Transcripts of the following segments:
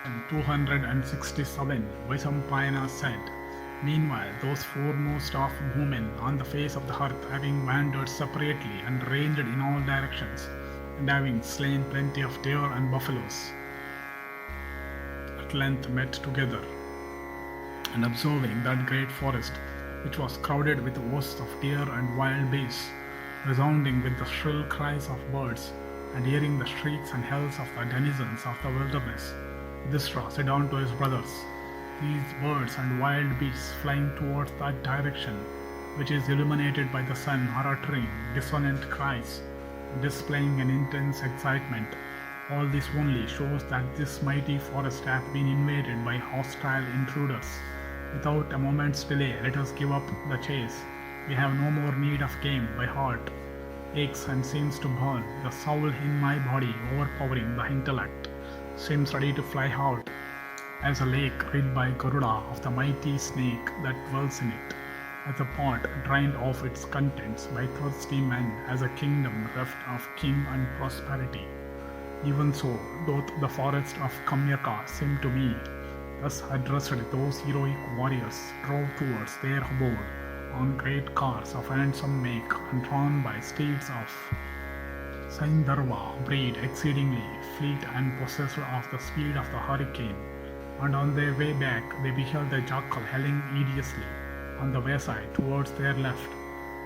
In 267, Vaisampayana said, "Meanwhile, those foremost of bowmen on the face of the earth, having wandered separately and ranged in all directions, and having slain plenty of deer and buffaloes, at length met together, and observing that great forest, which was crowded with hosts of deer and wild beasts, resounding with the shrill cries of birds, and hearing the shrieks and yells of the denizens of the wilderness, Yudhishthira said unto his brothers, These birds and wild beasts flying towards that direction, which is illuminated by the sun, are uttering dissonant cries, displaying an intense excitement. All this only shows that this mighty forest hath been invaded by hostile intruders. Without a moment's delay, let us give up the chase. We have no more need of game. My heart aches and seems to burn. The soul in my body, overpowering the intellect, seems ready to fly out, as a lake rid by Garuda of the mighty snake that dwells in it, as a pot drained of its contents by thirsty men, as a kingdom reft of king and prosperity. Even so doth the forest of Kamyaka seem to me. Thus addressed, those heroic warriors drove towards their abode on great cars of handsome make and drawn by steeds of Saindharva breed, exceedingly fleet and possessed of the speed of the hurricane. And on their way back they beheld the jackal howling hideously on the wayside towards their left.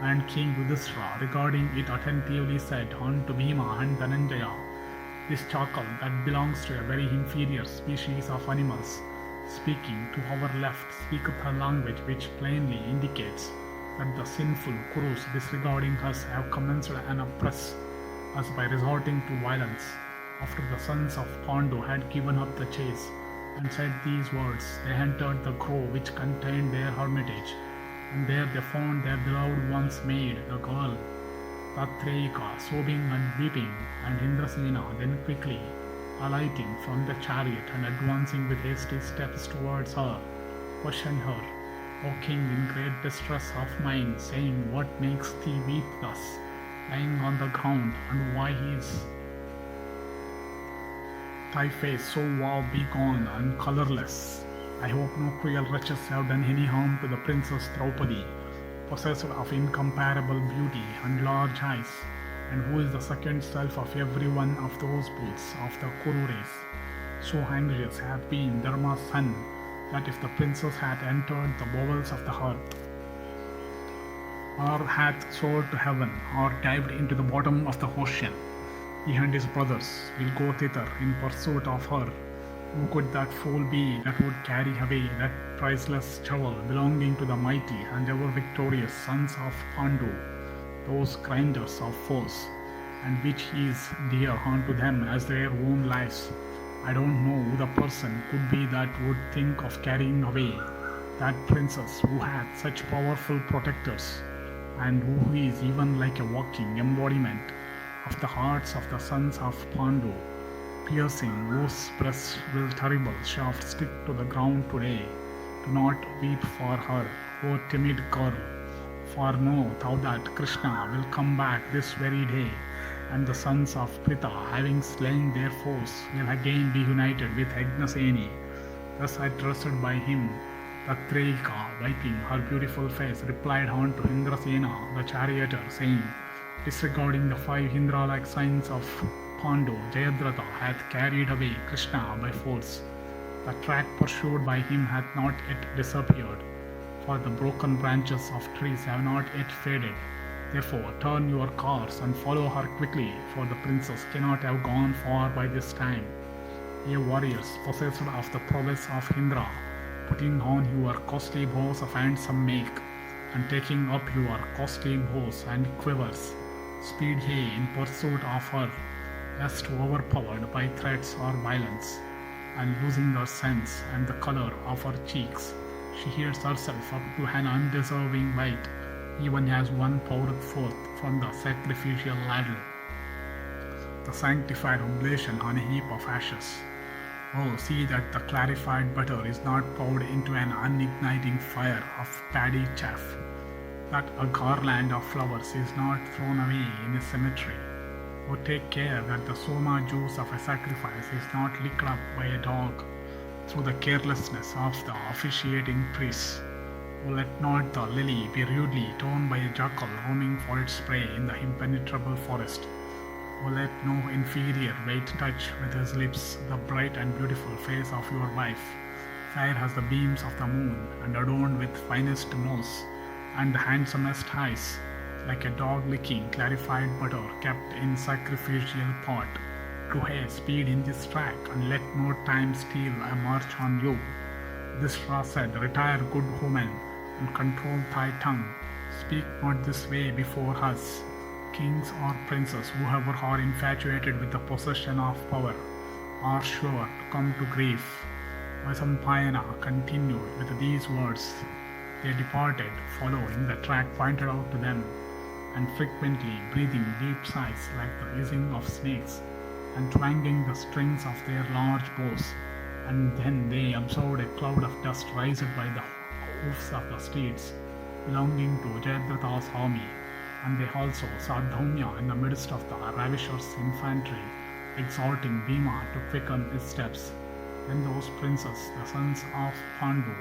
And King Yudhishthira, regarding it attentively, said unto Bhima and Dhananjaya, This jackal that belongs to a very inferior species of animals, speaking to our left, speaketh a language which plainly indicates that the sinful Kurus, disregarding us, have commenced and oppress us by resorting to violence. After the sons of Pandu had given up the chase and said these words, they entered the grove which contained their hermitage, and there they found their beloved one's maid, the girl Tatrayika, sobbing and weeping, and Indrasena then quickly alighting from the chariot and advancing with hasty steps towards her, questioned her, O king, in great distress of mind, saying, What makes thee weep thus, lying on the ground, and why is thy face so woe-begone and colourless? I hope no cruel wretches have done any harm to the Princess Draupadi, possessed of incomparable beauty and large eyes, and who is the second self of every one of those bulls of the Kuru race. So anxious hath been Dharma's son, that if the princess had entered the bowels of the earth, or hath soared to heaven, or dived into the bottom of the ocean, he and his brothers will go thither in pursuit of her. Who could that fool be that would carry away that priceless jewel belonging to the mighty and ever victorious sons of Pandu, those grinders of foes, and which is dear unto them as their own lives? I don't know who the person could be that would think of carrying away that princess who had such powerful protectors, and who is even like a walking embodiment of the hearts of the sons of Pandu, piercing whose breasts will terrible shafts stick to the ground today. Do not weep for her, O timid girl, for know thou that Krishna will come back this very day, and the sons of Pritha, having slain their foes, will again be united with Agnaseni. Thus addressed by him, Tatrayika, wiping her beautiful face, replied unto Indrasena, the charioteer, saying, Disregarding the 5 Indra-like signs of Pandu, Jayadratha hath carried away Krishna by force. The track pursued by him hath not yet disappeared, for the broken branches of trees have not yet faded. Therefore turn your cars and follow her quickly, for the princess cannot have gone far by this time. Ye warriors, possessed of the prowess of Indra, putting on your costly bows of handsome make, and taking up your costly bows and quivers, speed ye in pursuit of her, lest overpowered by threats or violence, and losing her sense and the colour of her cheeks, she hears herself up to an undeserving light, even as one poureth forth from the sacrificial ladle the sanctified oblation on a heap of ashes. Oh, see that the clarified butter is not poured into an unigniting fire of paddy chaff, that a garland of flowers is not thrown away in a cemetery. Oh, take care that the soma juice of a sacrifice is not licked up by a dog, through the carelessness of the officiating priests. Oh, let not the lily be rudely torn by a jackal roaming for its prey in the impenetrable forest. Oh, let no inferior wight touch with his lips the bright and beautiful face of your wife, fair as the beams of the moon, and adorned with finest moss and the handsomest eyes, like a dog licking clarified butter kept in sacrificial pot. To haste, speed in this track, and let no time steal a march on you. This said, retire, good woman, and control thy tongue. Speak not this way before us. Kings or princes, whoever are infatuated with the possession of power, are sure to come to grief. Vaisampayana continued with these words. They departed, following the track pointed out to them, and frequently breathing deep sighs like the hissing of snakes, and twanging the strings of their large bows. And then they observed a cloud of dust raised by the hoofs of the steeds belonging to Jayadratha's army, and they also saw Dhaumya in the midst of the ravishers' infantry, exhorting Bhima to quicken his steps. Then those princes, the sons of Pandu,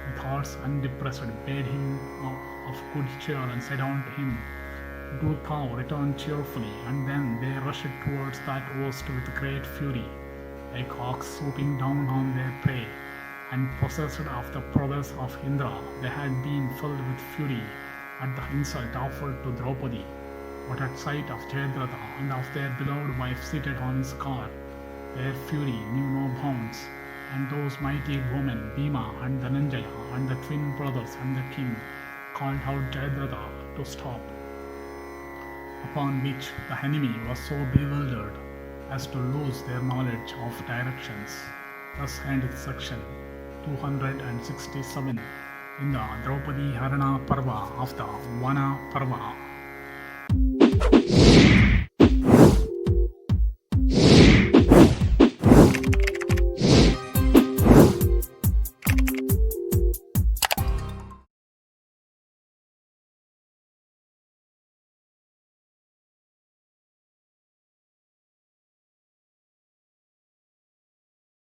with hearts undepressed, bade him of good cheer and said unto him, Do thou return cheerfully. And then they rushed towards that host with great fury, like hawks swooping down on their prey. And possessed of the prowess of Indra, they had been filled with fury at the insult offered to Draupadi. But at sight of Jayadratha and of their beloved wife seated on his car, their fury knew no bounds. And those mighty women, Bhima and Dhananjaya, and the twin brothers and the king, called out Jayadratha to stop. Upon which the enemy was so bewildered as to lose their knowledge of directions. Thus ends section 267 in the Draupadi-harana Parva of the Vana Parva.